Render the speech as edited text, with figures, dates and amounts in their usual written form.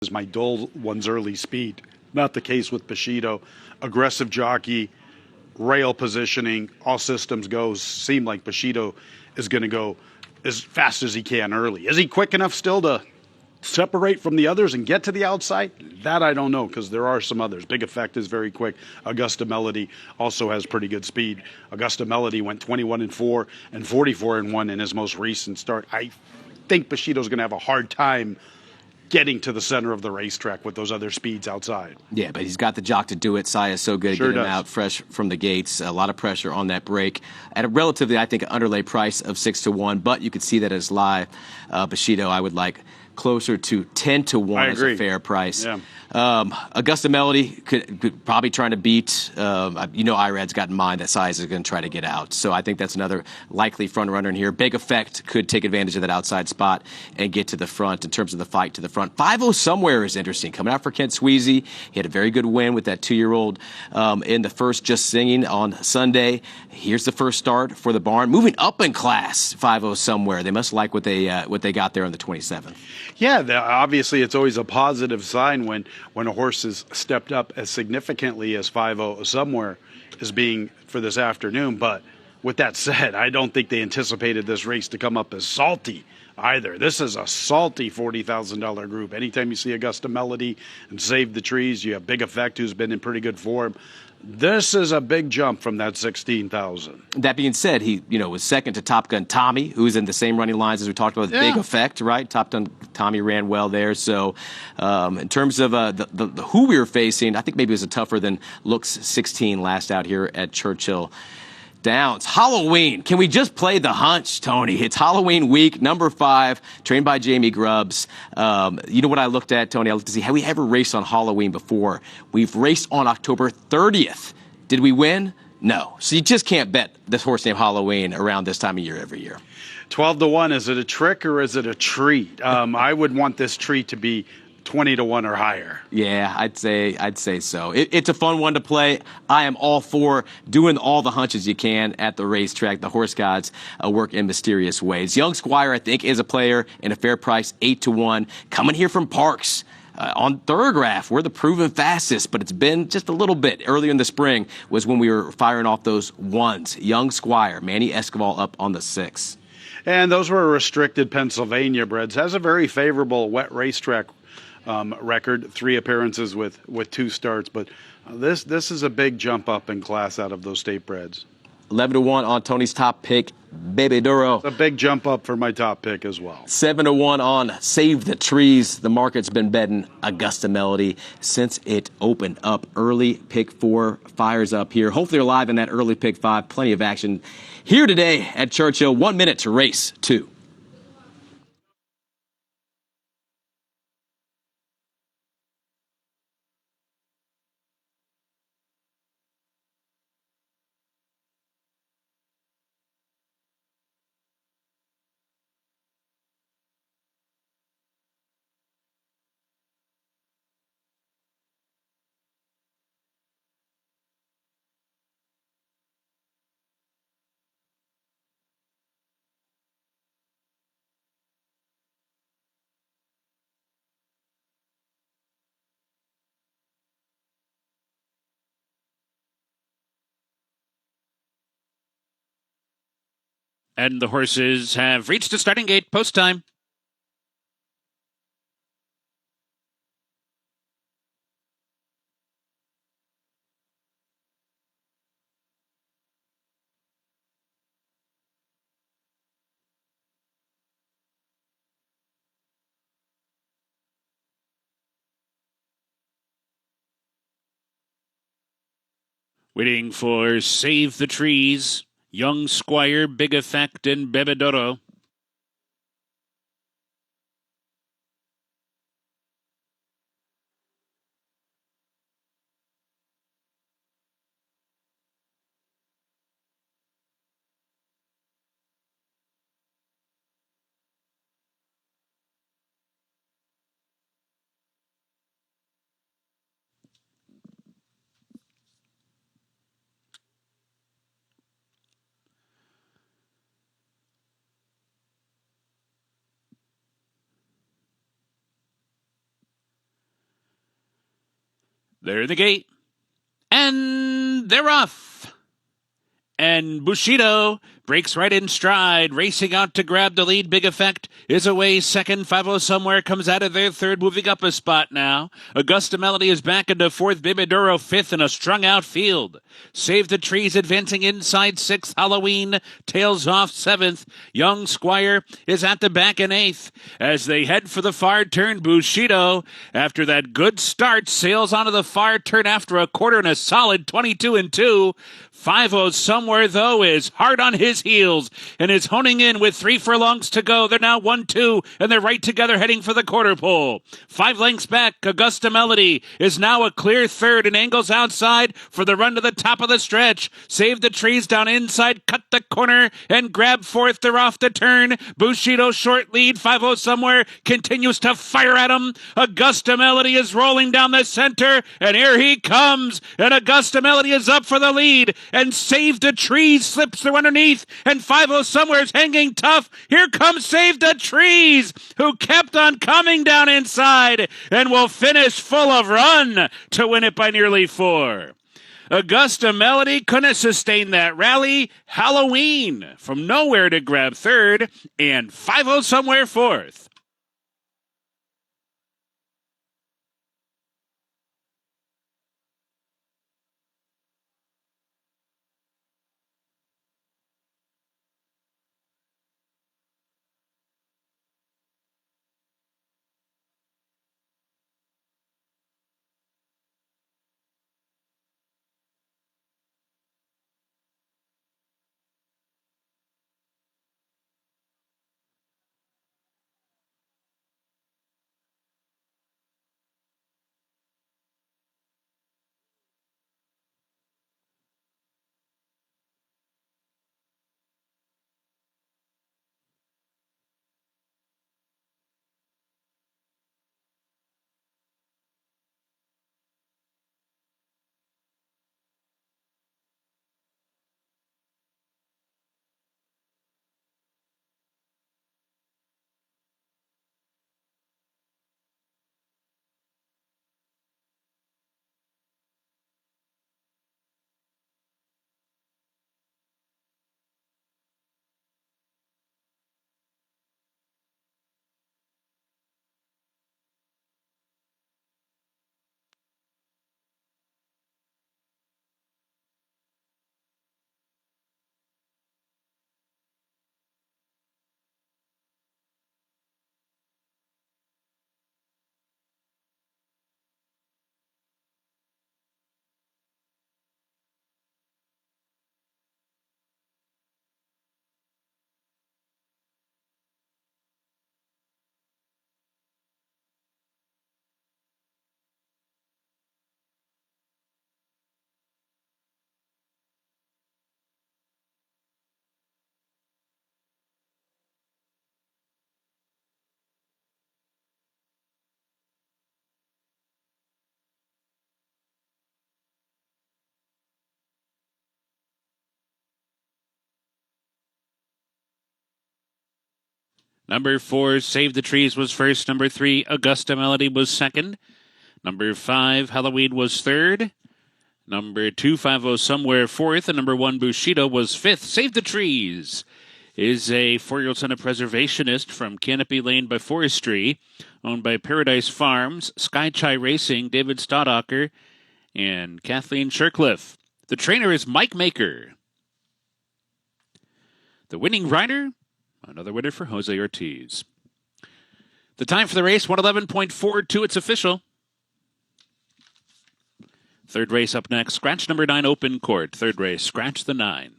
is my dull one's early speed. Not the case with Bushido. Aggressive jockey, rail positioning, all systems go. Seem like Bushido is going to go as fast as he can early. Is he quick enough still to separate from the others and get to the outside? That I don't know, because there are some others. Big Effect is very quick. Augusta Melody also has pretty good speed. Augusta Melody went 21-4 and 44-1 in his most recent start. I think Bushido's going to have a hard time getting to the center of the racetrack with those other speeds outside. Yeah, but he's got the jock to do it. Saya's so good at Sure getting him does. out fresh from the gates. A lot of pressure on that break at a relatively, I think, underlay price of 6-1. But you could see that as live. Bushido, I would like closer to 10-1 as a fair price. Yeah. Augusta Melody could probably trying to beat. Irad's got in mind that Size is going to try to get out. So I think that's another likely front runner in here. Big Effect could take advantage of that outside spot and get to the front in terms of the fight to the front. 5-0 Somewhere is interesting. Coming out for Kent Sweezy. He had a very good win with that 2-year-old in the first Just Singing on Sunday. Here's the first start for the barn. Moving up in class, 5-0 Somewhere. They must like what they got there on the 27th. Yeah, obviously it's always a positive sign when a horse has stepped up as significantly as 5-0 Somewhere is being for this afternoon. But with that said, I don't think they anticipated this race to come up as salty either. This is a salty $40,000 group. Anytime you see Augusta Melody and Save the Trees, you have Big Effect, who's been in pretty good form. This is a big jump from that 16,000. That being said, he was second to Top Gun Tommy, who's in the same running lines as we talked about with Big Effect, right? Top Gun Tommy ran well there. So in terms of the who we were facing, I think maybe it was a tougher than looks 16 last out here at Churchill Downs. Halloween. Can we just play the hunch, Tony? It's Halloween week, number 5, trained by Jamie Grubbs. You know what I looked at, Tony? I looked to see, have we ever raced on Halloween before? We've raced on October 30th. Did we win? No. So you just can't bet this horse named Halloween around this time of year every year. 12-1. Is it a trick or is it a treat? I would want this treat to be 20-1 or higher. Yeah, I'd say so. It's a fun one to play. I am all for doing all the hunches you can at the racetrack. The horse gods work in mysterious ways. Young Squire, I think, is a player in a fair price, 8-1. Coming here from Parks. On Thorograph, we're the proven fastest, but it's been just a little bit. Earlier in the spring was when we were firing off those ones. Young Squire, Manny Escobar up on the 6. And those were restricted Pennsylvania breds. Has a very favorable wet racetrack record, 3 appearances with 2 starts, but this is a big jump up in class out of those state breds. 11-1 on Tony's top pick, Baby Duro. It's a big jump up for my top pick as well. 7-1 on Save the Trees. The market's been betting Augusta Melody since it opened up. Early pick 4 fires up here. Hopefully they're live in that early pick 5. Plenty of action here today at Churchill. 1 minute to race 2. And the horses have reached the starting gate. Post time. Waiting for Save the Trees, Young Squire, Big Effect, and Bebedoro. They're in the gate. And they're off. And Bushido breaks right in stride, racing out to grab the lead. Big Effect is away second. 5-0 Somewhere comes out of their third, moving up a spot now. Augusta Melody is back into fourth. Bibidoro fifth in a strung-out field. Save the Trees advancing inside sixth. Halloween tails off seventh. Young Squire is at the back in eighth. As they head for the far turn, Bushido, after that good start, sails onto the far turn after a quarter and a solid 22-2. 5-0 Somewhere, though, is hard on his heels and is honing in with 3 furlongs to go. They're now 1-2, and they're right together heading for the quarter pole. 5 lengths back, Augusta Melody is now a clear third and angles outside for the run to the top of the stretch. Save the Trees down inside, cut the corner, and grab fourth. They're off the turn. Bushido short lead. 5-0 Somewhere continues to fire at him. Augusta Melody is rolling down the center, and here he comes. And Augusta Melody is up for the lead, and Save the Trees slips through underneath, and 5-0 Somewhere is hanging tough. Here comes Save the Trees, who kept on coming down inside and will finish full of run to win it by nearly 4. Augusta Melody couldn't sustain that rally. Halloween from nowhere to grab third, and 5-0 Somewhere fourth. Number 4, Save the Trees was first. Number 3, Augusta Melody was second. Number 5, Halloween was third. Number 2, 5-0 Somewhere fourth. And number 1, Bushido was fifth. Save the Trees is a 4-year-old son of preservationist from Canopy Lane by Forestry, owned by Paradise Farms, Sky Chai Racing, David Staudacher, and Kathleen Shercliffe. The trainer is Mike Maker. The winning rider, another winner for Jose Ortiz. The time for the race, 111.42. It's official. Third race up next. Scratch number 9, Open Court. Third race, scratch the 9.